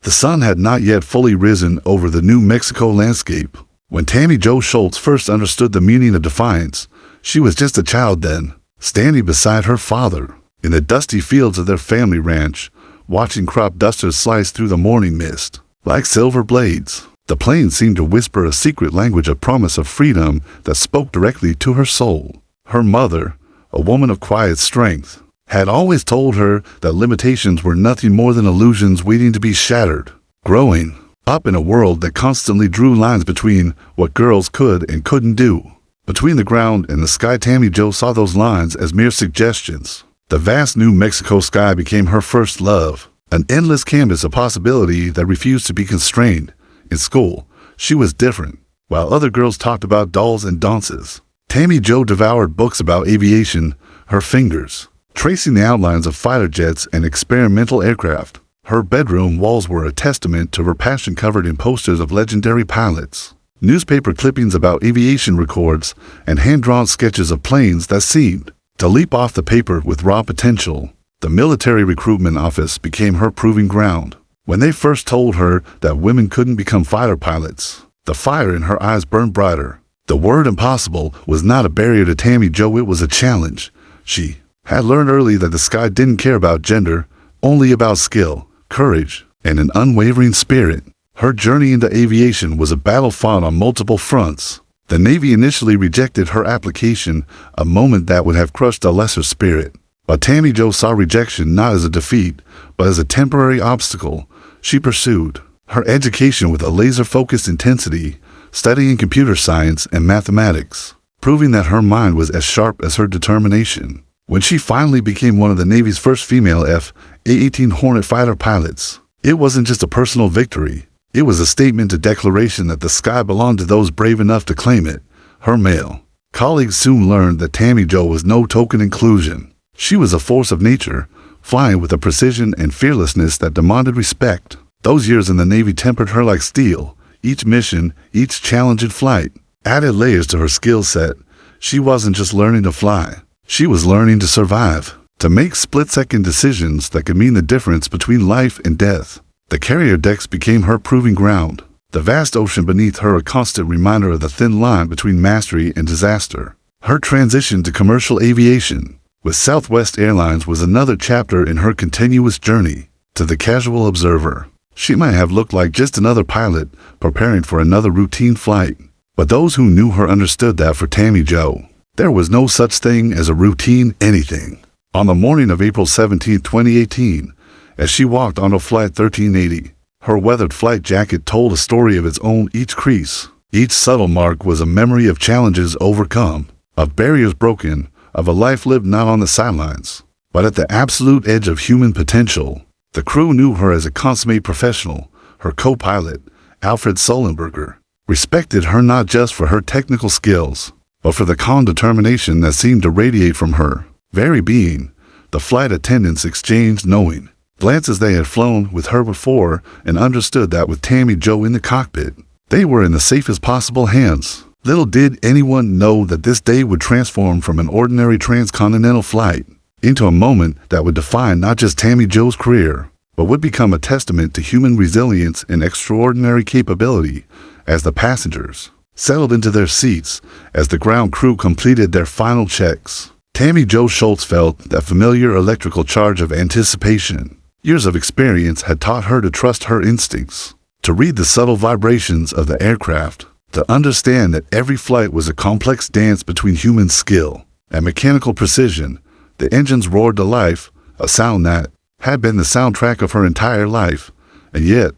The sun had not yet fully risen over the New Mexico landscape. When Tammy Jo Schultz first understood the meaning of defiance, she was just a child then, standing beside her father, in the dusty fields of their family ranch, watching crop dusters slice through the morning mist. Like silver blades, the plains seemed to whisper a secret language of promise of freedom that spoke directly to her soul. Her mother, a woman of quiet strength, had always told her that limitations were nothing more than illusions waiting to be shattered. Growing up in a world that constantly drew lines between what girls could and couldn't do, between the ground and the sky, Tammy Jo saw those lines as mere suggestions. The vast New Mexico sky became her first love, an endless canvas of possibility that refused to be constrained. In school, she was different. While other girls talked about dolls and dances, Tammy Jo devoured books about aviation, her fingers tracing the outlines of fighter jets and experimental aircraft. Her bedroom walls were a testament to her passion, covered in posters of legendary pilots, newspaper clippings about aviation records, and hand-drawn sketches of planes that seemed to leap off the paper with raw potential. The military recruitment office became her proving ground. When they first told her that women couldn't become fighter pilots, the fire in her eyes burned brighter. The word impossible was not a barrier to Tammy Jo, it was a challenge. She had learned early that the sky didn't care about gender, only about skill, courage, and an unwavering spirit. Her journey into aviation was a battle fought on multiple fronts. The Navy initially rejected her application, a moment that would have crushed a lesser spirit. But Tammy Jo saw rejection not as a defeat, but as a temporary obstacle. She pursued her education with a laser-focused intensity, studying computer science and mathematics, proving that her mind was as sharp as her determination. When she finally became one of the Navy's first female F/A-18 Hornet fighter pilots, it wasn't just a personal victory. It was a statement, a declaration that the sky belonged to those brave enough to claim it. Her male colleagues soon learned that Tammy Jo was no token inclusion. She was a force of nature, flying with a precision and fearlessness that demanded respect. Those years in the Navy tempered her like steel. Each mission, each challenge in flight, added layers to her skill set. She wasn't just learning to fly. She was learning to survive, to make split-second decisions that could mean the difference between life and death. The carrier decks became her proving ground, the vast ocean beneath her a constant reminder of the thin line between mastery and disaster. Her transition to commercial aviation with Southwest Airlines was another chapter in her continuous journey. To the casual observer, she might have looked like just another pilot preparing for another routine flight. But those who knew her understood that for Tammy Jo, there was no such thing as a routine anything. On the morning of April 17, 2018, as she walked onto Flight 1380, her weathered flight jacket told a story of its own. Each crease, each subtle mark was a memory of challenges overcome, of barriers broken, of a life lived not on the sidelines, but at the absolute edge of human potential. The crew knew her as a consummate professional. Her co-pilot, Alfred Sullenberger, respected her not just for her technical skills, but for the calm determination that seemed to radiate from her very being. The flight attendants exchanged knowing glances. They had flown with her before and understood that with Tammy Jo in the cockpit, they were in the safest possible hands. Little did anyone know that this day would transform from an ordinary transcontinental flight into a moment that would define not just Tammy Jo's career, but would become a testament to human resilience and extraordinary capability. As the passengers settled into their seats, as the ground crew completed their final checks, Tammy Jo Schultz felt that familiar electrical charge of anticipation. Years of experience had taught her to trust her instincts, to read the subtle vibrations of the aircraft, to understand that every flight was a complex dance between human skill and mechanical precision. The engines roared to life, a sound that had been the soundtrack of her entire life. And yet,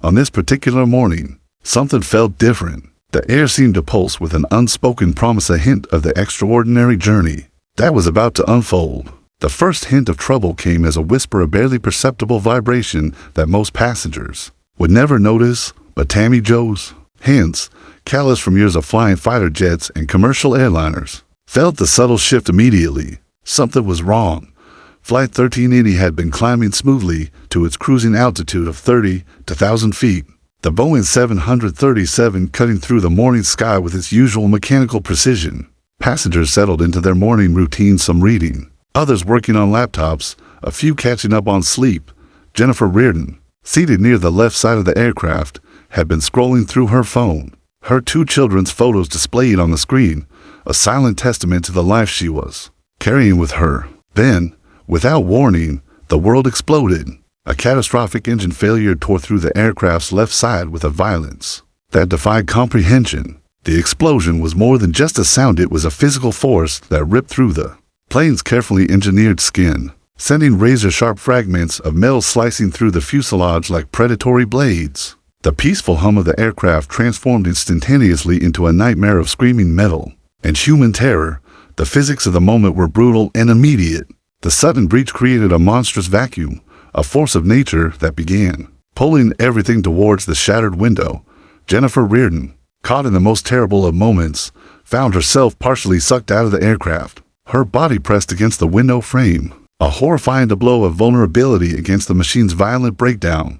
on this particular morning, something felt different. The air seemed to pulse with an unspoken promise, a hint of the extraordinary journey that was about to unfold. The first hint of trouble came as a whisper, a barely perceptible vibration that most passengers would never notice, but Tammy Jo's hands, calloused from years of flying fighter jets and commercial airliners, felt the subtle shift immediately. Something was wrong. Flight 1380 had been climbing smoothly to its cruising altitude of 30 to 1,000 feet. The Boeing 737 cutting through the morning sky with its usual mechanical precision. Passengers settled into their morning routine, some reading, others working on laptops, a few catching up on sleep. Jennifer Reardon, seated near the left side of the aircraft, had been scrolling through her phone. Her 2 children's photos displayed on the screen, a silent testament to the life she was carrying with her. Then, without warning, the world exploded. A catastrophic engine failure tore through the aircraft's left side with a violence that defied comprehension. The explosion was more than just a sound, it was a physical force that ripped through the plane's carefully engineered skin, sending razor-sharp fragments of metal slicing through the fuselage like predatory blades. The peaceful hum of the aircraft transformed instantaneously into a nightmare of screaming metal and human terror. The physics of the moment were brutal and immediate. The sudden breach created a monstrous vacuum, a force of nature that began pulling everything towards the shattered window. Jennifer Reardon, caught in the most terrible of moments, found herself partially sucked out of the aircraft, her body pressed against the window frame, a horrifying blow of vulnerability against the machine's violent breakdown.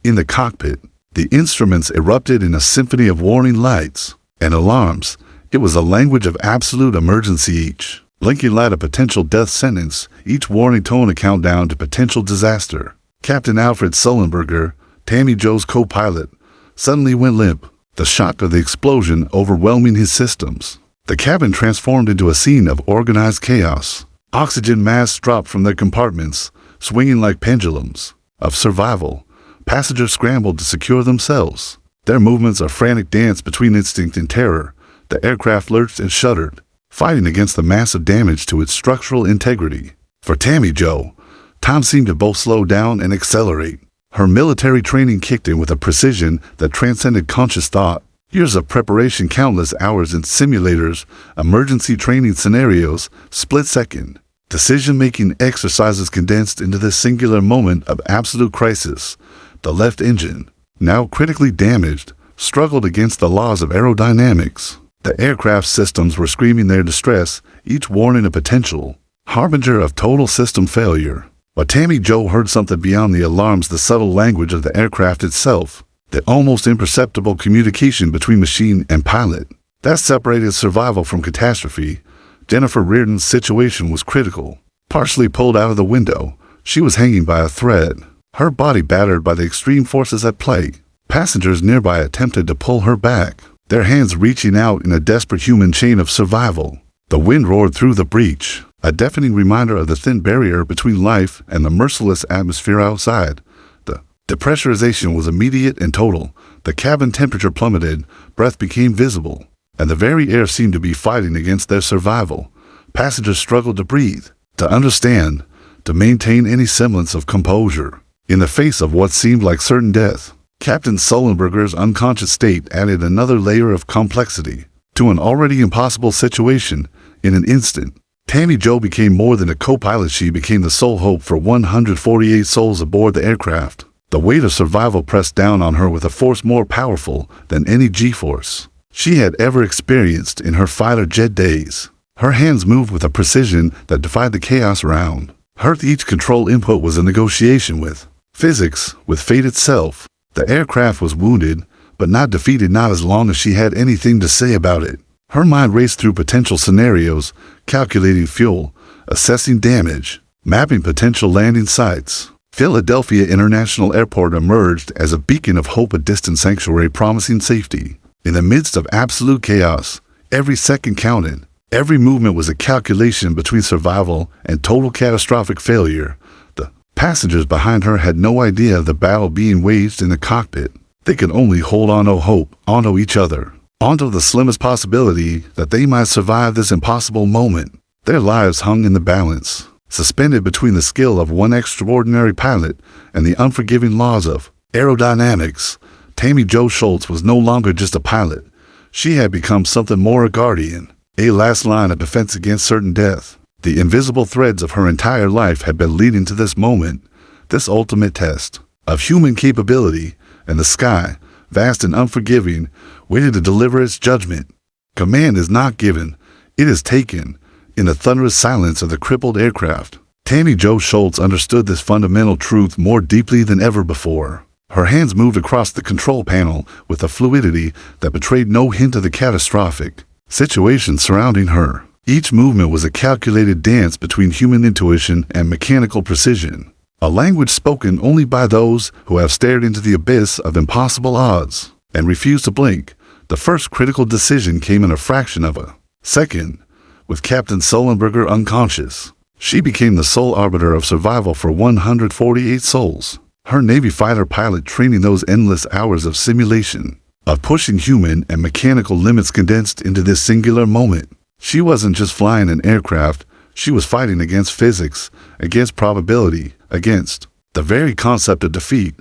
In the cockpit, the instruments erupted in a symphony of warning lights and alarms. It was a language of absolute emergency, each blinking light a potential death sentence, each warning tone a countdown to potential disaster. Captain Alfred Sullenberger, Tammy Jo's co-pilot, suddenly went limp, the shock of the explosion overwhelming his systems. The cabin transformed into a scene of organized chaos. Oxygen masks dropped from their compartments, swinging like pendulums of survival. Passengers scrambled to secure themselves, their movements a frantic dance between instinct and terror. The aircraft lurched and shuddered, fighting against the massive damage to its structural integrity. For Tammy Jo, time seemed to both slow down and accelerate. Her military training kicked in with a precision that transcended conscious thought. Years of preparation, countless hours in simulators, emergency training scenarios, split-second decision-making exercises condensed into this singular moment of absolute crisis. The left engine, now critically damaged, struggled against the laws of aerodynamics. The aircraft systems were screaming their distress, each warning a potential harbinger of total system failure. But Tammy Jo heard something beyond the alarms, the subtle language of the aircraft itself, the almost imperceptible communication between machine and pilot that separated survival from catastrophe. Jennifer Reardon's situation was critical. Partially pulled out of the window, she was hanging by a thread, her body battered by the extreme forces at play. Passengers nearby attempted to pull her back, their hands reaching out in a desperate human chain of survival. The wind roared through the breach, a deafening reminder of the thin barrier between life and the merciless atmosphere outside. The depressurization was immediate and total. The cabin temperature plummeted, breath became visible, and the very air seemed to be fighting against their survival. Passengers struggled to breathe, to understand, to maintain any semblance of composure. In the face of what seemed like certain death, Captain Sullenberger's unconscious state added another layer of complexity to an already impossible situation. In an instant, Tammy Jo became more than a co-pilot. She became the sole hope for 148 souls aboard the aircraft. The weight of survival pressed down on her with a force more powerful than any G-force she had ever experienced in her fighter jet days. Her hands moved with a precision that defied the chaos around her. Each control input was a negotiation with physics, with fate itself. The aircraft was wounded, but not defeated, not as long as she had anything to say about it. Her mind raced through potential scenarios, calculating fuel, assessing damage, mapping potential landing sites. Philadelphia International Airport emerged as a beacon of hope, a distant sanctuary promising safety. In the midst of absolute chaos, every second counted. Every movement was a calculation between survival and total catastrophic failure. The passengers behind her had no idea of the battle being waged in the cockpit. They could only hold on to hope, onto each other, onto the slimmest possibility that they might survive this impossible moment. Their lives hung in the balance, suspended between the skill of one extraordinary pilot and the unforgiving laws of aerodynamics. Tammy Jo Schultz was no longer just a pilot. She had become something more, a guardian, a last line of defense against certain death. The invisible threads of her entire life had been leading to this moment, this ultimate test of human capability, and the sky, vast and unforgiving, waited to deliver its judgment. Command is not given, it is taken. In the thunderous silence of the crippled aircraft, Tammy Jo Schultz understood this fundamental truth more deeply than ever before. Her hands moved across the control panel with a fluidity that betrayed no hint of the catastrophic situation surrounding her. Each movement was a calculated dance between human intuition and mechanical precision. a language spoken only by those who have stared into the abyss of impossible odds and refused to blink. The first critical decision came in a fraction of a second, with Captain Sullenberger unconscious. She became the sole arbiter of survival for 148 souls. Her Navy fighter pilot training those endless hours of simulation, of pushing human and mechanical limits condensed into this singular moment. She wasn't just flying an aircraft, she was fighting against physics, against probability, against the very concept of defeat.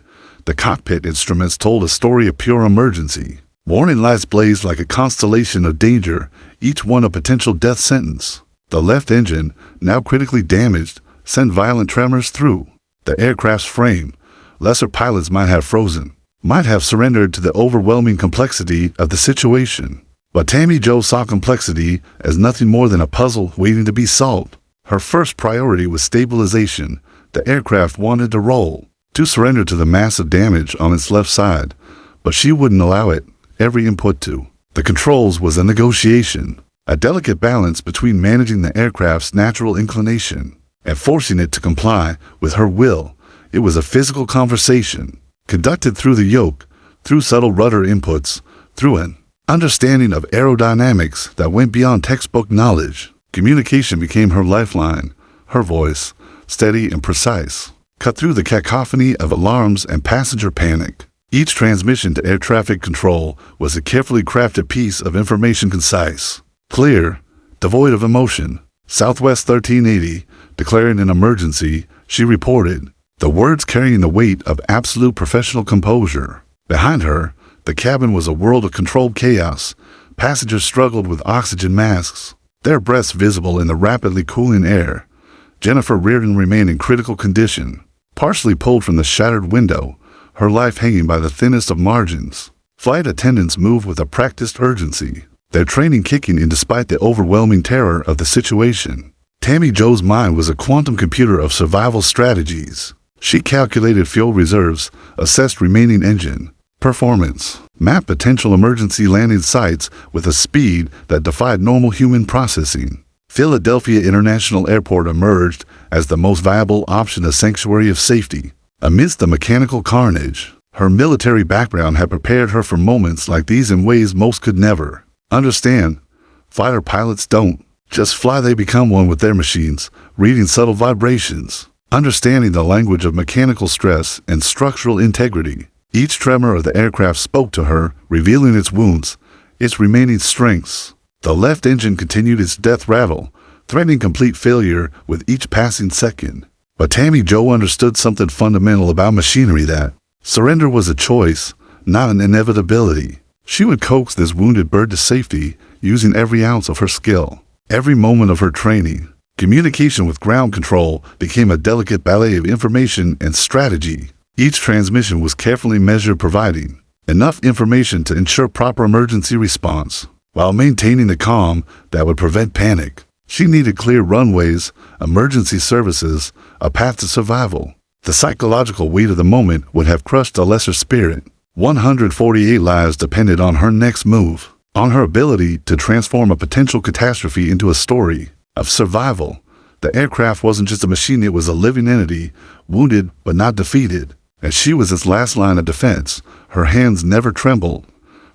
The cockpit instruments told a story of pure emergency. Warning lights blazed like a constellation of danger, each one a potential death sentence. The left engine, now critically damaged, sent violent tremors through the aircraft's frame. Lesser pilots might have frozen, might have surrendered to the overwhelming complexity of the situation. But Tammy Jo saw complexity as nothing more than a puzzle waiting to be solved. Her first priority was stabilization. The aircraft wanted to roll, to surrender to the massive damage on its left side, but she wouldn't allow it. Every input to the controls was a negotiation, a delicate balance between managing the aircraft's natural inclination and forcing it to comply with her will. It was a physical conversation, conducted through the yoke, through subtle rudder inputs, through an understanding of aerodynamics that went beyond textbook knowledge. Communication became her lifeline, her voice, steady and precise, cut through the cacophony of alarms and passenger panic. Each transmission to air traffic control was a carefully crafted piece of information, concise, clear, devoid of emotion. Southwest 1380, declaring an emergency, she reported, the words carrying the weight of absolute professional composure. Behind her, the cabin was a world of controlled chaos. Passengers struggled with oxygen masks, their breaths visible in the rapidly cooling air. Jennifer Reardon remained in critical condition, partially pulled from the shattered window, her life hanging by the thinnest of margins. Flight attendants moved with a practiced urgency, their training kicking in despite the overwhelming terror of the situation. Tammy Jo's mind was a quantum computer of survival strategies. She calculated fuel reserves, assessed remaining engine performance, mapped potential emergency landing sites with a speed that defied normal human processing. Philadelphia International Airport emerged as the most viable option, a sanctuary of safety. Amidst the mechanical carnage, her military background had prepared her for moments like these in ways most could never understand. Fighter pilots don't just fly, they become one with their machines, reading subtle vibrations, understanding the language of mechanical stress and structural integrity. Each tremor of the aircraft spoke to her, revealing its wounds, its remaining strengths. The left engine continued its death rattle, threatening complete failure with each passing second. But Tammy Jo understood something fundamental about machinery, that surrender was a choice, not an inevitability. She would coax this wounded bird to safety, using every ounce of her skill, every moment of her training. Communication with ground control became a delicate ballet of information and strategy. Each transmission was carefully measured, providing enough information to ensure proper emergency response, while maintaining the calm that would prevent panic. She needed clear runways, emergency services, a path to survival. The psychological weight of the moment would have crushed a lesser spirit. 148 lives depended on her next move, on her ability to transform a potential catastrophe into a story of survival. The aircraft wasn't just a machine, it was a living entity, wounded but not defeated. As she was its last line of defense, her hands never trembled,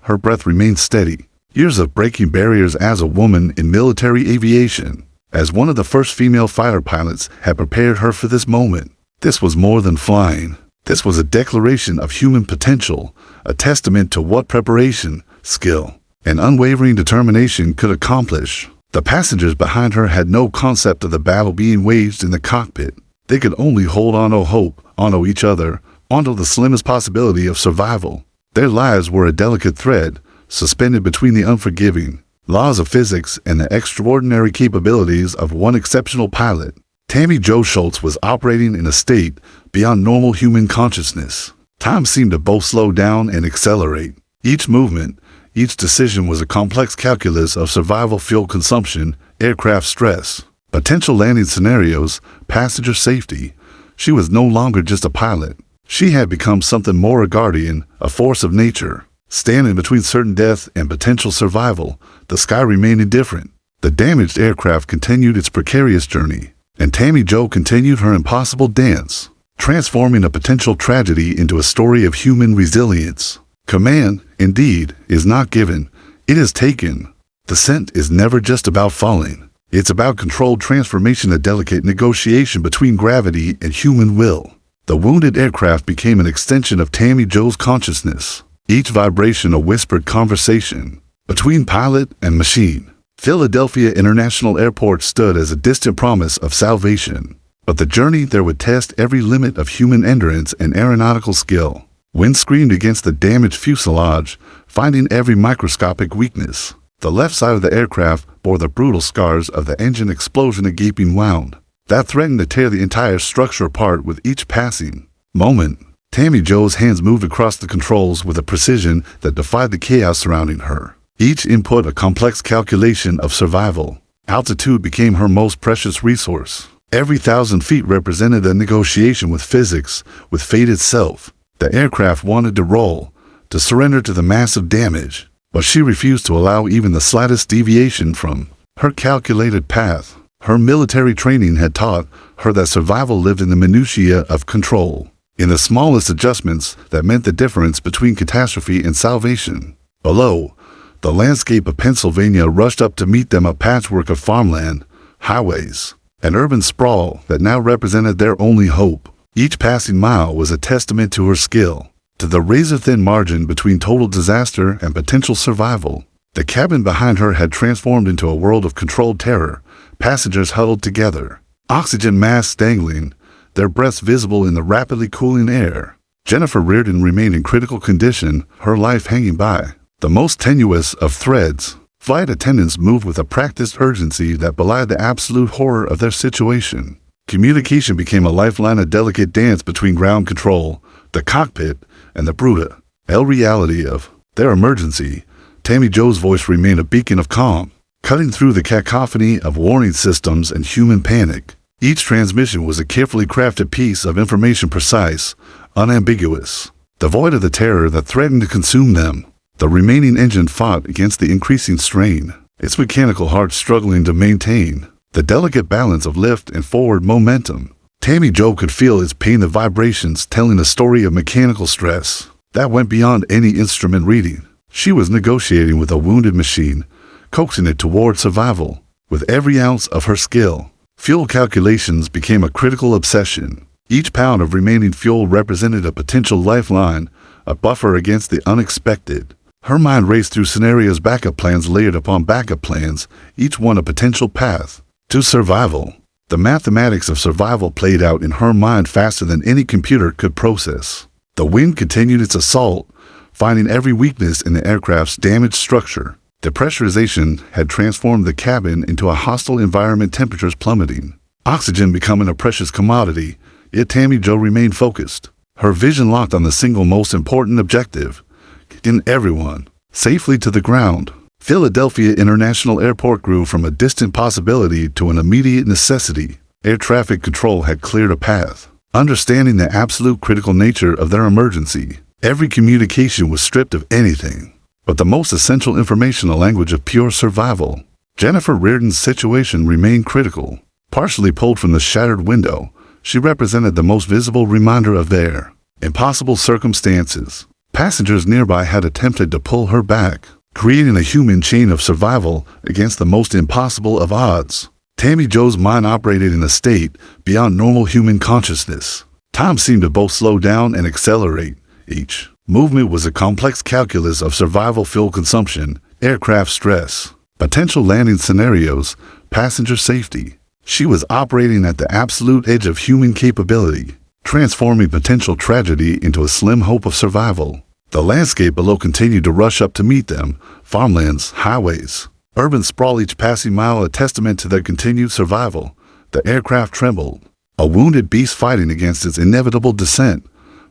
her breath remained steady. Years of breaking barriers as a woman in military aviation, as one of the first female fighter pilots, had prepared her for this moment. This was more than flying. This was a declaration of human potential, a testament to what preparation, skill, and unwavering determination could accomplish. The passengers behind her had no concept of the battle being waged in the cockpit. They could only hold on to hope, onto each other, onto the slimmest possibility of survival. Their lives were a delicate thread, suspended between the unforgiving laws of physics and the extraordinary capabilities of one exceptional pilot. Tammy Jo Schultz was operating in a state beyond normal human consciousness. Time seemed to both slow down and accelerate. Each movement, each decision was a complex calculus of survival, fuel consumption, aircraft stress, potential landing scenarios, passenger safety. She was no longer just a pilot. She had become something more, a guardian, a force of nature. Standing between certain death and potential survival, the sky remained indifferent. The damaged aircraft continued its precarious journey, and Tammy Jo continued her impossible dance. transforming a potential tragedy into a story of human resilience. Command, indeed, is not given, it is taken. Descent is never just about falling. It's about controlled transformation, a delicate negotiation between gravity and human will. The wounded aircraft became an extension of Tammy Jo's consciousness, each vibration a whispered conversation between pilot and machine. Philadelphia International Airport stood as a distant promise of salvation, but the journey there would test every limit of human endurance and aeronautical skill. Wind screamed against the damaged fuselage, finding every microscopic weakness. The left side of the aircraft bore the brutal scars of the engine explosion, a gaping wound that threatened to tear the entire structure apart with each passing moment. Tammy Jo's hands moved across the controls with a precision that defied the chaos surrounding her. Each input a complex calculation of survival. Altitude became her most precious resource. Every 1,000 feet represented a negotiation with physics, with fate itself. The aircraft wanted to roll, to surrender to the massive damage, but she refused to allow even the slightest deviation from her calculated path. Her military training had taught her that survival lived in the minutiae of control, in the smallest adjustments that meant the difference between catastrophe and salvation. Below, the landscape of Pennsylvania rushed up to meet them, a patchwork of farmland, highways, and urban sprawl that now represented their only hope. Each passing mile was a testament to her skill, to the razor-thin margin between total disaster and potential survival. The cabin behind her had transformed into a world of controlled terror. Passengers huddled together, oxygen masks dangling, their breaths visible in the rapidly cooling air. Jennifer Reardon remained in critical condition, her life hanging by the most tenuous of threads. Flight attendants moved with a practiced urgency that belied the absolute horror of their situation. Communication became a lifeline, a delicate dance between ground control, the cockpit, and the brutal reality of their emergency. Tammy Jo's voice remained a beacon of calm, cutting through the cacophony of warning systems and human panic. Each transmission was a carefully crafted piece of information, precise, unambiguous, devoid of the terror that threatened to consume them. The remaining engine fought against the increasing strain, its mechanical heart struggling to maintain the delicate balance of lift and forward momentum. Tammy Jo could feel its pain, the vibrations telling a story of mechanical stress that went beyond any instrument reading. She was negotiating with a wounded machine, coaxing it toward survival with every ounce of her skill. Fuel calculations became a critical obsession. Each pound of remaining fuel represented a potential lifeline, a buffer against the unexpected. Her mind raced through scenarios, backup plans layered upon backup plans, each one a potential path to survival. The mathematics of survival played out in her mind faster than any computer could process. The wind continued its assault, finding every weakness in the aircraft's damaged structure. Depressurization had transformed the cabin into a hostile environment, temperatures plummeting, oxygen becoming a precious commodity. Yet Tammy Jo remained focused, her vision locked on the single most important objective: getting everyone safely to the ground. Philadelphia International Airport grew from a distant possibility to an immediate necessity. Air traffic control had cleared a path, understanding the absolute critical nature of their emergency. Every communication was stripped of anything but the most essential information, a language of pure survival. Jennifer Reardon's situation remained critical. Partially pulled from the shattered window, she represented the most visible reminder of their impossible circumstances. Passengers nearby had attempted to pull her back, creating a human chain of survival against the most impossible of odds. Tammy Jo's mind operated in a state beyond normal human consciousness. Time seemed to both slow down and accelerate. Each movement was a complex calculus of survival, fuel consumption, aircraft stress, potential landing scenarios, passenger safety. She was operating at the absolute edge of human capability, transforming potential tragedy into a slim hope of survival. The landscape below continued to rush up to meet them, farmlands, highways, urban sprawl, each passing mile a testament to their continued survival. The aircraft trembled, a wounded beast fighting against its inevitable descent.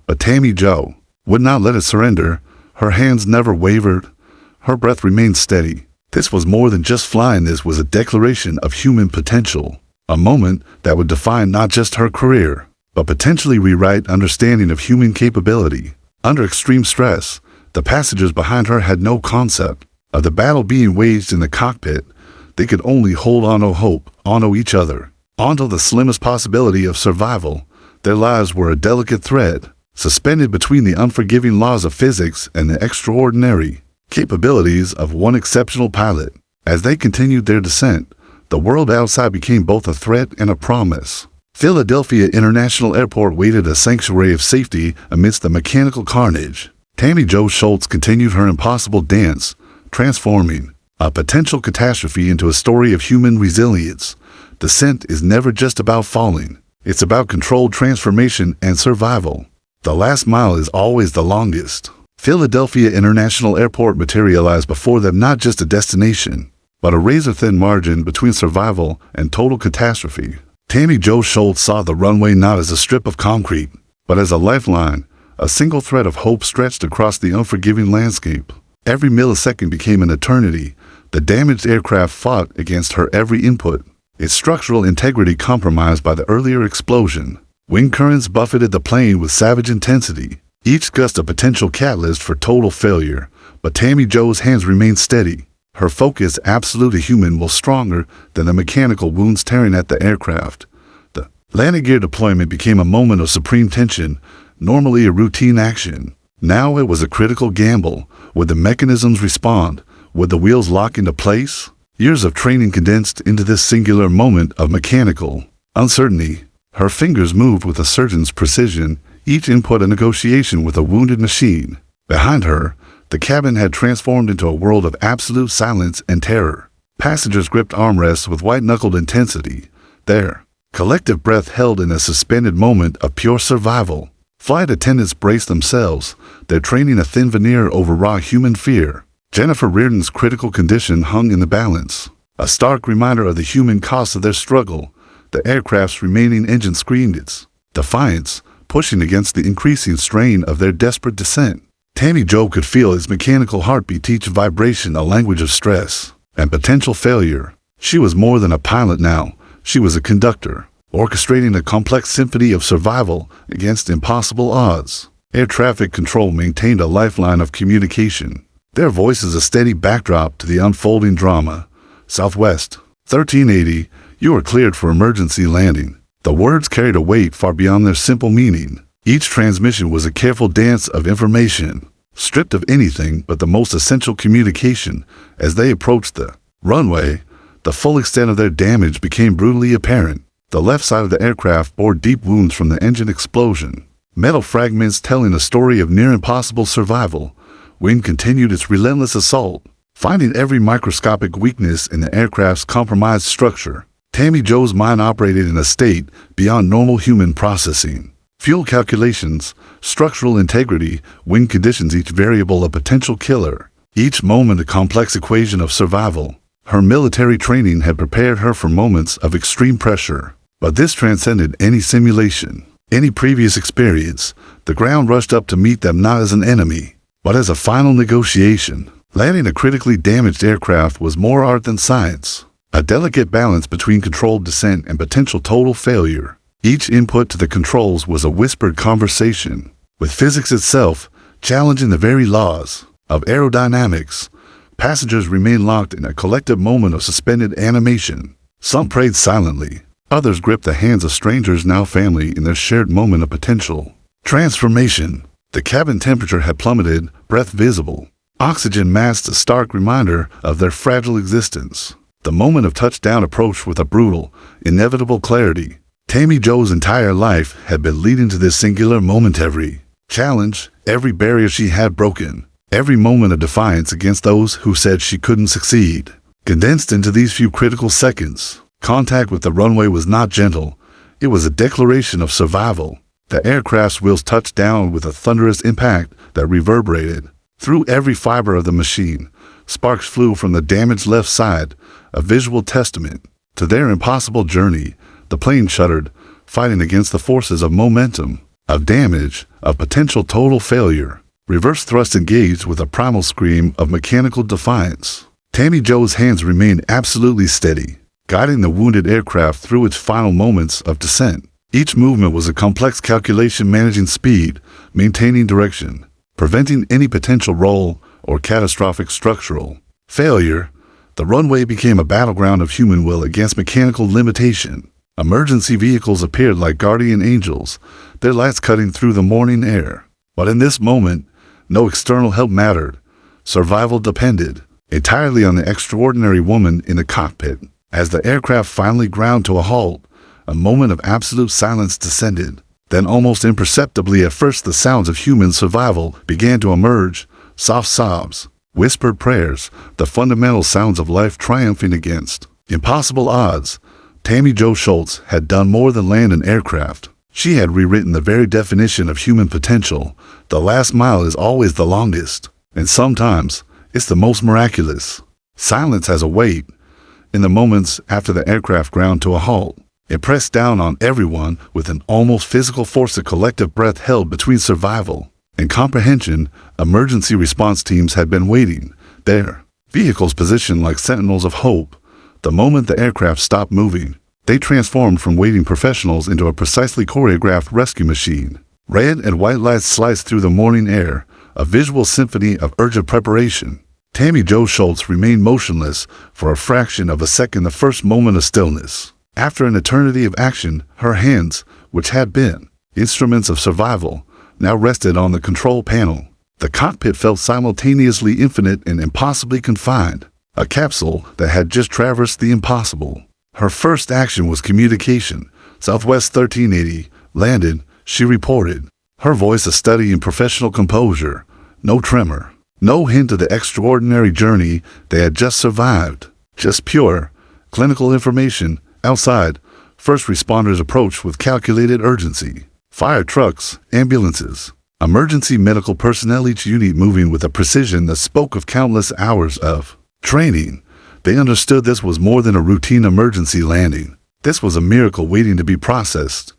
But Tammy Jo would not let it surrender. Her hands never wavered. Her breath remained steady. This was more than just flying. This was a declaration of human potential, a moment that would define not just her career, but potentially rewrite understanding of human capability. Under extreme stress, the passengers behind her had no concept of the battle being waged in the cockpit. They could only hold on to hope, onto each other, onto the slimmest possibility of survival. Their lives were a delicate thread, suspended between the unforgiving laws of physics and the extraordinary capabilities of one exceptional pilot. As they continued their descent, the world outside became both a threat and a promise. Philadelphia International Airport waited a sanctuary of safety amidst the mechanical carnage. Tammy Jo Schultz continued her impossible dance, transforming a potential catastrophe into a story of human resilience. Descent is never just about falling. It's about controlled transformation and survival. The last mile is always the longest. Philadelphia International Airport materialized before them not just a destination, but a razor-thin margin between survival and total catastrophe. Tammy Jo Schultz saw the runway not as a strip of concrete, but as a lifeline, a single thread of hope stretched across the unforgiving landscape. Every millisecond became an eternity. The damaged aircraft fought against her every input, its structural integrity compromised by the earlier explosion. Wind currents buffeted the plane with savage intensity, each gust a potential catalyst for total failure. But Tammy Jo's hands remained steady, her focus absolutely human while stronger than the mechanical wounds tearing at the aircraft. The landing gear deployment became a moment of supreme tension, normally a routine action. Now it was a critical gamble. Would the mechanisms respond? Would the wheels lock into place? Years of training condensed into this singular moment of mechanical uncertainty. Her fingers moved with a surgeon's precision, each input a negotiation with a wounded machine. Behind her, the cabin had transformed into a world of absolute silence and terror. Passengers gripped armrests with white-knuckled intensity, their collective breath held in a suspended moment of pure survival. Flight attendants braced themselves, their training a thin veneer over raw human fear. Jennifer Reardon's critical condition hung in the balance, a stark reminder of the human cost of their struggle. The aircraft's remaining engine screamed its defiance, pushing against the increasing strain of their desperate descent. Tammy Jo could feel its mechanical heartbeat, each vibration a language of stress and potential failure. She was more than a pilot now. She was a conductor, orchestrating a complex symphony of survival against impossible odds. Air traffic control maintained a lifeline of communication, their voices a steady backdrop to the unfolding drama. Southwest, 1380, you are cleared for emergency landing. The words carried a weight far beyond their simple meaning. Each transmission was a careful dance of information, stripped of anything but the most essential communication. As they approached the runway, the full extent of their damage became brutally apparent. The left side of the aircraft bore deep wounds from the engine explosion, metal fragments telling a story of near-impossible survival. Wind continued its relentless assault, finding every microscopic weakness in the aircraft's compromised structure. Tammy Jo's mind operated in a state beyond normal human processing. Fuel calculations, structural integrity, wind conditions, each variable a potential killer, each moment a complex equation of survival. Her military training had prepared her for moments of extreme pressure, but this transcended any simulation, any previous experience. The ground rushed up to meet them not as an enemy, but as a final negotiation. Landing a critically damaged aircraft was more art than science, a delicate balance between controlled descent and potential total failure. Each input to the controls was a whispered conversation with physics itself, challenging the very laws of aerodynamics. Passengers remained locked in a collective moment of suspended animation. Some prayed silently, others gripped the hands of strangers now family in their shared moment of potential transformation. The cabin temperature had plummeted, breath visible. Oxygen masked a stark reminder of their fragile existence. The moment of touchdown approached with a brutal, inevitable clarity. Tammy Jo's entire life had been leading to this singular moment. Every challenge, every barrier she had broken, every moment of defiance against those who said she couldn't succeed, condensed into these few critical seconds. Contact with the runway was not gentle. It was a declaration of survival. The aircraft's wheels touched down with a thunderous impact that reverberated through every fiber of the machine. Sparks flew from the damaged left side, a visual testament to their impossible journey. The plane shuddered, fighting against the forces of momentum, of damage, of potential total failure. Reverse thrust engaged with a primal scream of mechanical defiance. Tammy Jo's hands remained absolutely steady, guiding the wounded aircraft through its final moments of descent. Each movement was a complex calculation, managing speed, maintaining direction, preventing any potential roll or catastrophic structural failure. The runway became a battleground of human will against mechanical limitation. Emergency vehicles appeared like guardian angels, their lights cutting through the morning air. But in this moment, no external help mattered. Survival depended entirely on the extraordinary woman in the cockpit. As the aircraft finally ground to a halt, a moment of absolute silence descended. Then almost imperceptibly at first the sounds of human survival began to emerge, soft sobs, whispered prayers, the fundamental sounds of life triumphing against impossible odds. Tammy Jo Schultz had done more than land an aircraft. She had rewritten the very definition of human potential. The last mile is always the longest, and sometimes it's the most miraculous. Silence has a weight. In the moments after the aircraft ground to a halt, it pressed down on everyone with an almost physical force. A collective breath held between survival and comprehension. Emergency response teams had been waiting, their vehicles positioned like sentinels of hope. The moment the aircraft stopped moving, they transformed from waiting professionals into a precisely choreographed rescue machine. Red and white lights sliced through the morning air, a visual symphony of urgent preparation. Tammy Jo Schultz remained motionless for a fraction of a second, the first moment of stillness. After an eternity of action, her hands, which had been instruments of survival, now rested on the control panel. The cockpit felt simultaneously infinite and impossibly confined, a capsule that had just traversed the impossible. Her first action was communication. Southwest 1380, landed, she reported, her voice a study in professional composure. No tremor, no hint of the extraordinary journey they had just survived. Just pure, clinical information. Outside, first responders approached with calculated urgency. Fire trucks, ambulances, emergency medical personnel, each unit moving with a precision that spoke of countless hours of training. They understood this was more than a routine emergency landing. This was a miracle waiting to be processed.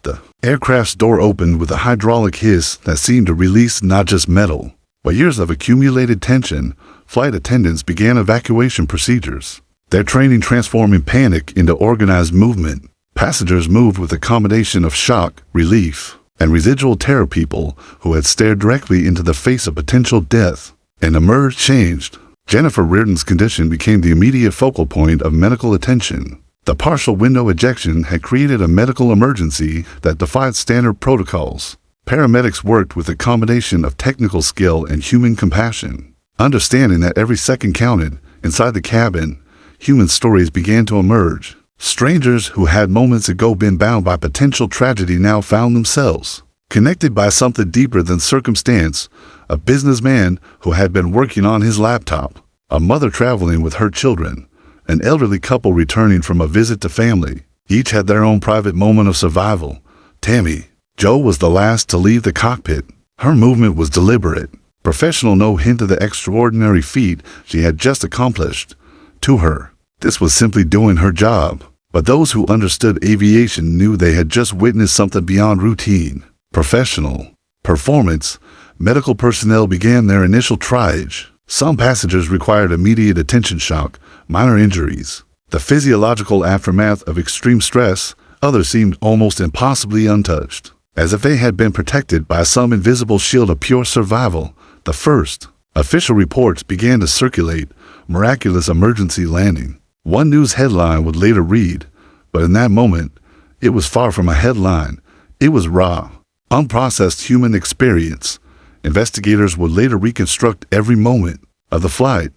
The aircraft's door opened with a hydraulic hiss that seemed to release not just metal, but years of accumulated tension. Flight attendants began evacuation procedures, their training transforming panic into organized movement. Passengers moved with a combination of shock, relief, and residual terror. People who had stared directly into the face of potential death and emerged changed. Jennifer Reardon's condition became the immediate focal point of medical attention. The partial window ejection had created a medical emergency that defied standard protocols. Paramedics worked with a combination of technical skill and human compassion. Understanding that every second counted, inside the cabin, human stories began to emerge. Strangers who had moments ago been bound by potential tragedy now found themselves connected by something deeper than circumstance. A businessman who had been working on his laptop, a mother traveling with her children, an elderly couple returning from a visit to family. Each had their own private moment of survival. Tammy Jo was the last to leave the cockpit. Her movement was deliberate, professional, no hint of the extraordinary feat she had just accomplished. To her, this was simply doing her job. But those who understood aviation knew they had just witnessed something beyond routine. Professional performance. Medical personnel began their initial triage. Some passengers required immediate attention shock, minor injuries, the physiological aftermath of extreme stress. Others seemed almost impossibly untouched, as if they had been protected by some invisible shield of pure survival. The first official reports began to circulate. Miraculous emergency landing. One news headline would later read, but in that moment, it was far from a headline. It was raw, unprocessed human experience. Investigators would later reconstruct every moment of the flight,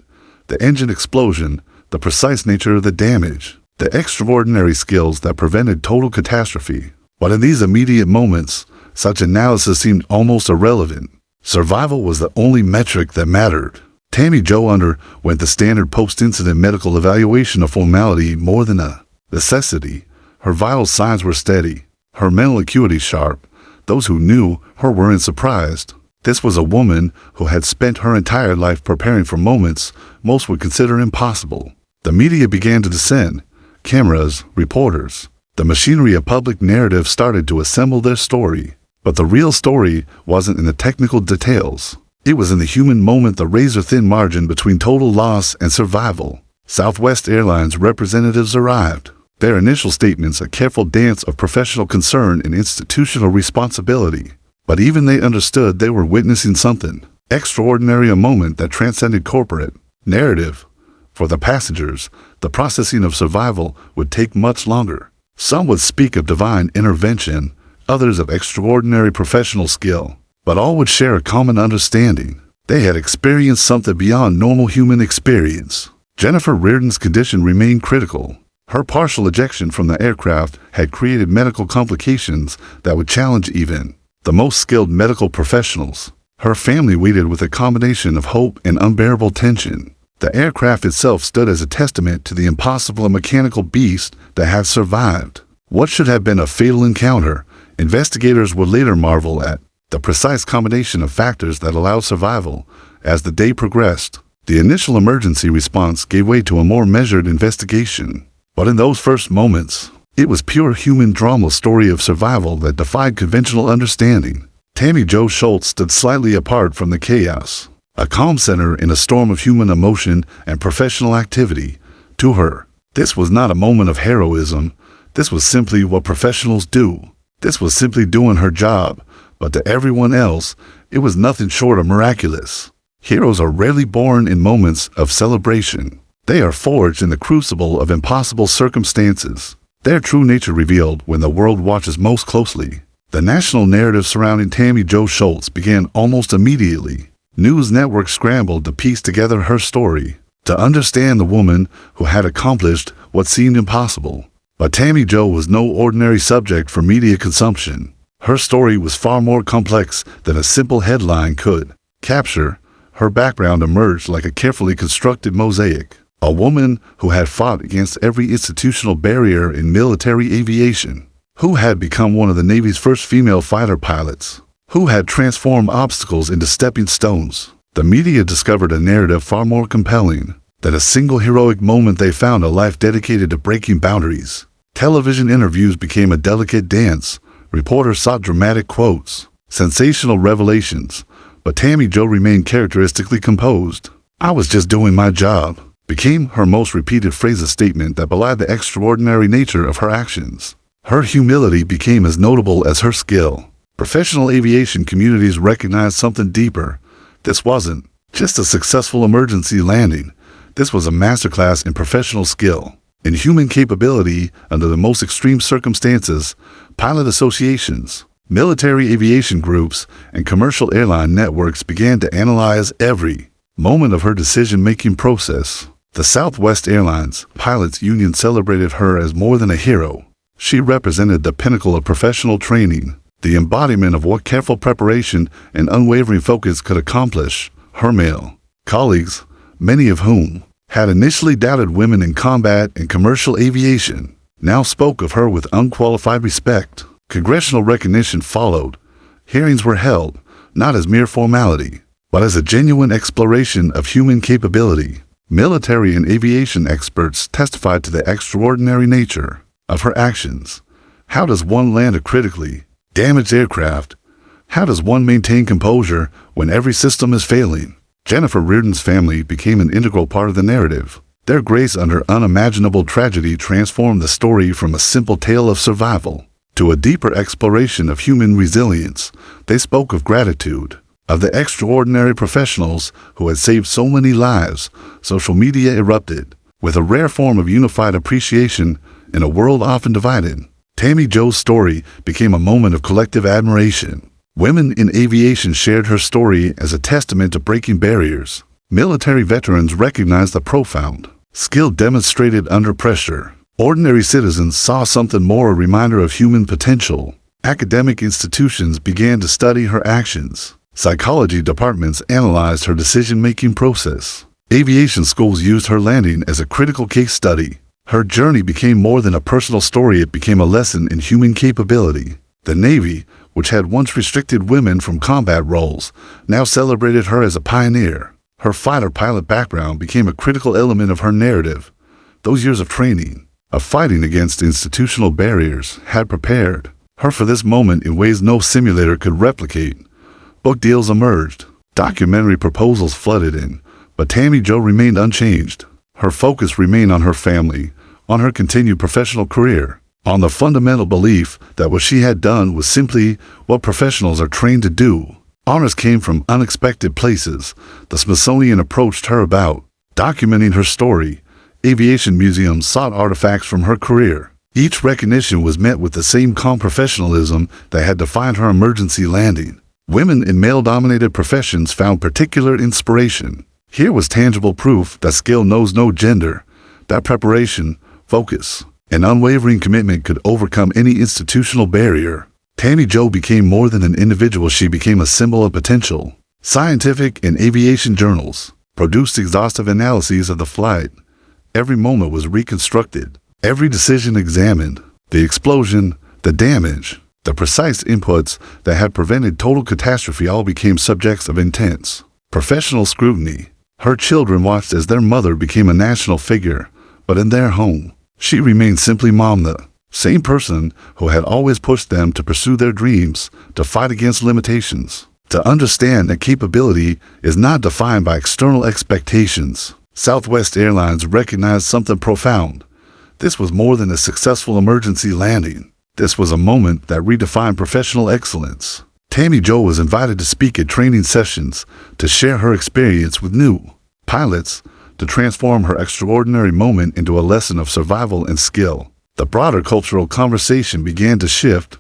the engine explosion, the precise nature of the damage, the extraordinary skills that prevented total catastrophe. But in these immediate moments, such analysis seemed almost irrelevant. Survival was the only metric that mattered. Tammy Jo underwent the standard post-incident medical evaluation, a formality more than a necessity. Her vital signs were steady, her mental acuity sharp. Those who knew her weren't surprised. This was a woman who had spent her entire life preparing for moments most would consider impossible. The media began to descend. Cameras, reporters, the machinery of public narrative started to assemble their story. But the real story wasn't in the technical details. It was in the human moment, the razor-thin margin between total loss and survival. Southwest Airlines representatives arrived. Their initial statements a careful dance of professional concern and institutional responsibility. But even they understood they were witnessing something extraordinary, a moment that transcended corporate narrative. For the passengers, the processing of survival would take much longer. Some would speak of divine intervention, others of extraordinary professional skill, but all would share a common understanding. They had experienced something beyond normal human experience. Jennifer Reardon's condition remained critical. Her partial ejection from the aircraft had created medical complications that would challenge even the most skilled medical professionals. Her family waited with a combination of hope and unbearable tension. The aircraft itself stood as a testament to the impossible mechanical beast that had survived. What should have been a fatal encounter, investigators would later marvel at the precise combination of factors that allowed survival. As the day progressed, the initial emergency response gave way to a more measured investigation. But in those first moments, it was pure human drama story of survival that defied conventional understanding. Tammy Jo Schultz stood slightly apart from the chaos, a calm center in a storm of human emotion and professional activity. To her, this was not a moment of heroism. This was simply what professionals do. This was simply doing her job. But to everyone else, it was nothing short of miraculous. Heroes are rarely born in moments of celebration. They are forged in the crucible of impossible circumstances. Their true nature revealed when the world watches most closely. The national narrative surrounding Tammy Jo Schultz began almost immediately. News networks scrambled to piece together her story, to understand the woman who had accomplished what seemed impossible. But Tammy Jo was no ordinary subject for media consumption. Her story was far more complex than a simple headline could capture. Her background emerged like a carefully constructed mosaic. A woman who had fought against every institutional barrier in military aviation, who had become one of the Navy's first female fighter pilots, who had transformed obstacles into stepping stones. The media discovered a narrative far more compelling than a single heroic moment. They found a life dedicated to breaking boundaries. Television interviews became a delicate dance. Reporters sought dramatic quotes, sensational revelations, but Tammy Jo remained characteristically composed. "I was just doing my job," became her most repeated phrase, a statement that belied the extraordinary nature of her actions. Her humility became as notable as her skill. Professional aviation communities recognized something deeper. This wasn't just a successful emergency landing. This was a masterclass in professional skill, in human capability under the most extreme circumstances. Pilot associations, military aviation groups, and commercial airline networks began to analyze every moment of her decision-making process. The Southwest Airlines Pilots Union celebrated her as more than a hero. She represented the pinnacle of professional training, the embodiment of what careful preparation and unwavering focus could accomplish. Her male colleagues, many of whom had initially doubted women in combat and commercial aviation, now spoke of her with unqualified respect. Congressional recognition followed. Hearings were held, not as mere formality, but as a genuine exploration of human capability. Military and aviation experts testified to the extraordinary nature of her actions. How does one land a critically damaged aircraft? How does one maintain composure when every system is failing? Jennifer Reardon's family became an integral part of the narrative. Their grace under unimaginable tragedy transformed the story from a simple tale of survival to a deeper exploration of human resilience. They spoke of gratitude, of the extraordinary professionals who had saved so many lives. Social media erupted with a rare form of unified appreciation in a world often divided. Tammy Jo's story became a moment of collective admiration. Women in aviation shared her story as a testament to breaking barriers. Military veterans recognized the profound skill demonstrated under pressure. Ordinary citizens saw something more, a reminder of human potential. Academic institutions began to study her actions. Psychology departments analyzed her decision-making process. Aviation schools used her landing as a critical case study. Her journey became more than a personal story, it became a lesson in human capability. The Navy, which had once restricted women from combat roles, now celebrated her as a pioneer. Her fighter pilot background became a critical element of her narrative. Those years of training, of fighting against institutional barriers, had prepared her for this moment in ways no simulator could replicate. Book deals emerged. Documentary proposals flooded in. But Tammy Jo remained unchanged. Her focus remained on her family, on her continued professional career, on the fundamental belief that what she had done was simply what professionals are trained to do. Honors came from unexpected places. The Smithsonian approached her about documenting her story. Aviation museums sought artifacts from her career. Each recognition was met with the same calm professionalism that had defined her emergency landing. Women in male-dominated professions found particular inspiration. Here was tangible proof that skill knows no gender, that preparation, focus, and unwavering commitment could overcome any institutional barrier. Tammy Jo became more than an individual. She became a symbol of potential. Scientific and aviation journals produced exhaustive analyses of the flight. Every moment was reconstructed, every decision examined. The explosion, the damage, the precise inputs that had prevented total catastrophe all became subjects of intense professional scrutiny. Her children watched as their mother became a national figure, but in their home, she remained simply Mom, the same person who had always pushed them to pursue their dreams, to fight against limitations, to understand that capability is not defined by external expectations. Southwest Airlines recognized something profound. This was more than a successful emergency landing. This was a moment that redefined professional excellence. Tammy Jo was invited to speak at training sessions, to share her experience with new pilots, to transform her extraordinary moment into a lesson of survival and skill. The broader cultural conversation began to shift.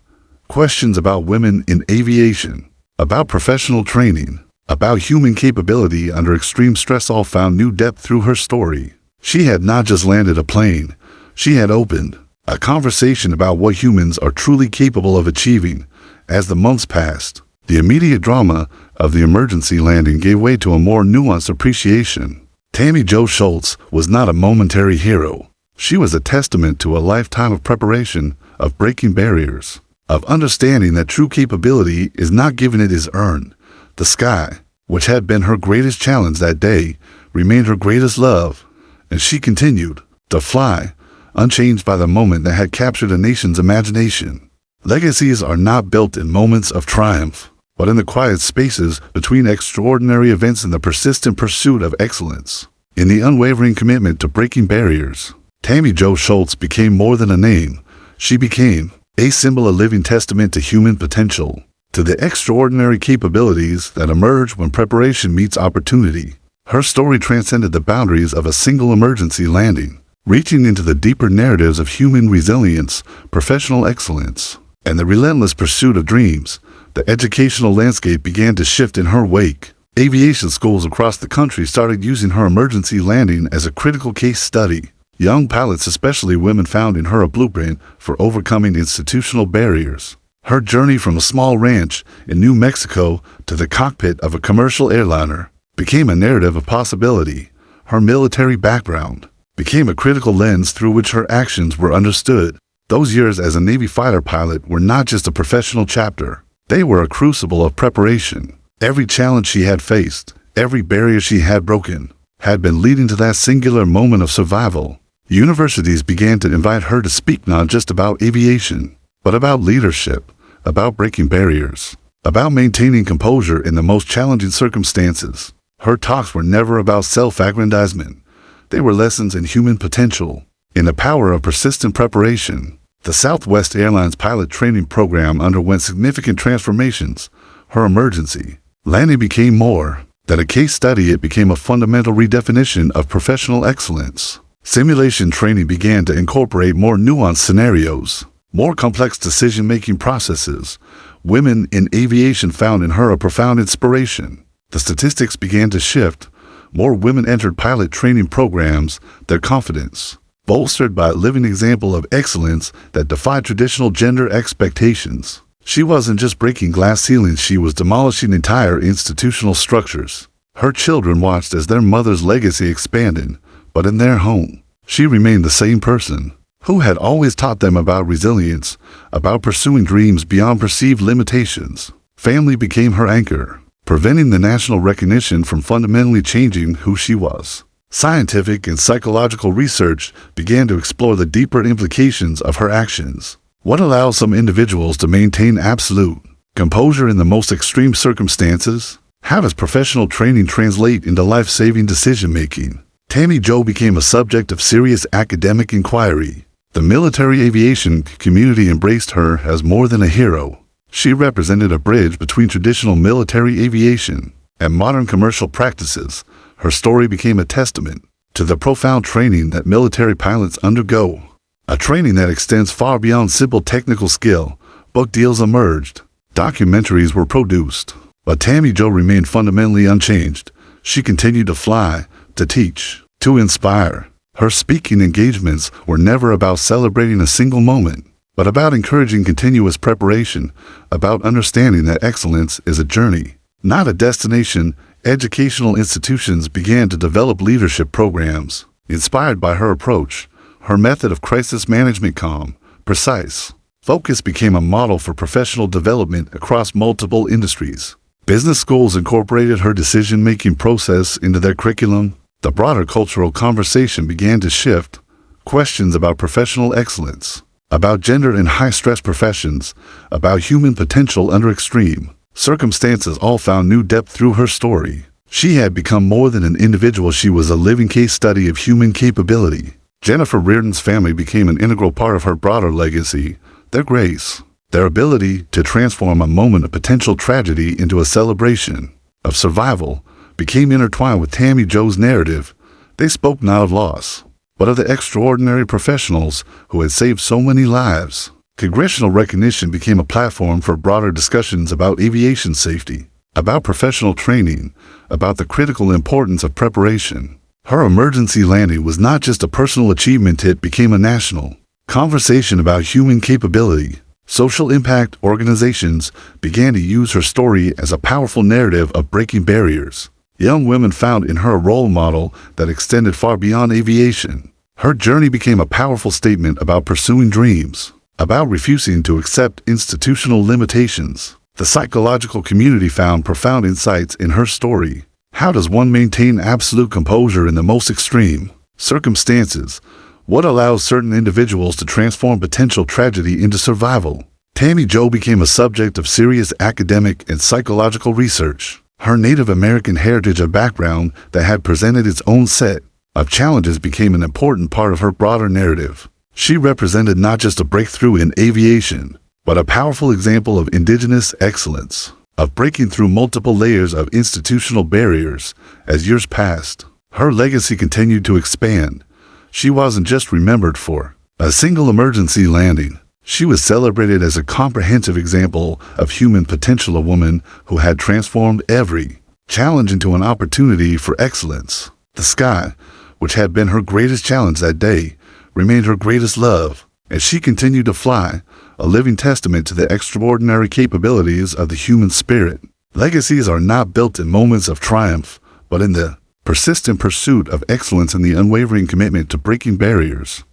Questions about women in aviation, about professional training, about human capability under extreme stress all found new depth through her story. She had not just landed a plane, she had opened a conversation about what humans are truly capable of achieving. As the months passed, the immediate drama of the emergency landing gave way to a more nuanced appreciation. Tammy Jo Schultz was not a momentary hero. She was a testament to a lifetime of preparation, of breaking barriers, of understanding that true capability is not given, it is earned. The sky, which had been her greatest challenge that day, remained her greatest love, and she continued to fly, unchanged by the moment that had captured a nation's imagination. Legacies are not built in moments of triumph, but in the quiet spaces between extraordinary events and the persistent pursuit of excellence. In the unwavering commitment to breaking barriers, Tammy Jo Schultz became more than a name. She became a symbol, a living testament to human potential, to the extraordinary capabilities that emerge when preparation meets opportunity. Her story transcended the boundaries of a single emergency landing, reaching into the deeper narratives of human resilience, professional excellence, and the relentless pursuit of dreams. The educational landscape began to shift in her wake. Aviation schools across the country started using her emergency landing as a critical case study. Young pilots, especially women, found in her a blueprint for overcoming institutional barriers. Her journey from a small ranch in New Mexico to the cockpit of a commercial airliner became a narrative of possibility. Her military background became a critical lens through which her actions were understood. Those years as a Navy fighter pilot were not just a professional chapter. They were a crucible of preparation. Every challenge she had faced, every barrier she had broken, had been leading to that singular moment of survival. Universities began to invite her to speak not just about aviation, but about leadership, about breaking barriers, about maintaining composure in the most challenging circumstances. Her talks were never about self-aggrandizement. They were lessons in human potential, in the power of persistent preparation. The Southwest Airlines pilot training program underwent significant transformations. Her emergency landing became more than a case study. It became a fundamental redefinition of professional excellence. Simulation training began to incorporate more nuanced scenarios, more complex decision-making processes. Women in aviation found in her a profound inspiration. The statistics began to shift. More women entered pilot training programs, their confidence bolstered by a living example of excellence that defied traditional gender expectations. She wasn't just breaking glass ceilings, she was demolishing entire institutional structures. Her children watched as their mother's legacy expanded, but in their home, she remained the same person who had always taught them about resilience, about pursuing dreams beyond perceived limitations. Family became her anchor, preventing the national recognition from fundamentally changing who she was. Scientific and psychological research began to explore the deeper implications of her actions. What allows some individuals to maintain absolute composure in the most extreme circumstances? How does professional training translate into life-saving decision-making? Tammy Jo became a subject of serious academic inquiry. The military aviation community embraced her as more than a hero. She represented a bridge between traditional military aviation and modern commercial practices. Her story became a testament to the profound training that military pilots undergo, a training that extends far beyond simple technical skill. Book deals emerged. Documentaries were produced. But Tammy Jo remained fundamentally unchanged. She continued to fly, to teach, to inspire. Her speaking engagements were never about celebrating a single moment, but about encouraging continuous preparation, about understanding that excellence is a journey, not a destination. Educational institutions began to develop leadership programs, inspired by her approach. Her method of crisis management, calm, precise, focus, became a model for professional development across multiple industries. Business schools incorporated her decision-making process into their curriculum. The broader cultural conversation began to shift. Questions about professional excellence, about gender in high-stress professions, about human potential under extreme circumstances all found new depth through her story. She had become more than an individual. She was a living case study of human capability. Jennifer Reardon's family became an integral part of her broader legacy. Their grace, their ability to transform a moment of potential tragedy into a celebration of survival, became intertwined with Tammy Jo's narrative. They spoke not of loss, but of the extraordinary professionals who had saved so many lives. Congressional recognition became a platform for broader discussions about aviation safety, about professional training, about the critical importance of preparation. Her emergency landing was not just a personal achievement, it became a national conversation about human capability. Social impact organizations began to use her story as a powerful narrative of breaking barriers. Young women found in her a role model that extended far beyond aviation. Her journey became a powerful statement about pursuing dreams, about refusing to accept institutional limitations. The psychological community found profound insights in her story. How does one maintain absolute composure in the most extreme circumstances? What allows certain individuals to transform potential tragedy into survival? Tammy Jo became a subject of serious academic and psychological research. Her Native American heritage, a background that had presented its own set of challenges, became an important part of her broader narrative. She represented not just a breakthrough in aviation, but a powerful example of indigenous excellence, of breaking through multiple layers of institutional barriers. As years passed, her legacy continued to expand. She wasn't just remembered for a single emergency landing. She was celebrated as a comprehensive example of human potential, a woman who had transformed every challenge into an opportunity for excellence. The sky, which had been her greatest challenge that day, remained her greatest love, as she continued to fly, a living testament to the extraordinary capabilities of the human spirit. Legacies are not built in moments of triumph, but in the persistent pursuit of excellence and the unwavering commitment to breaking barriers.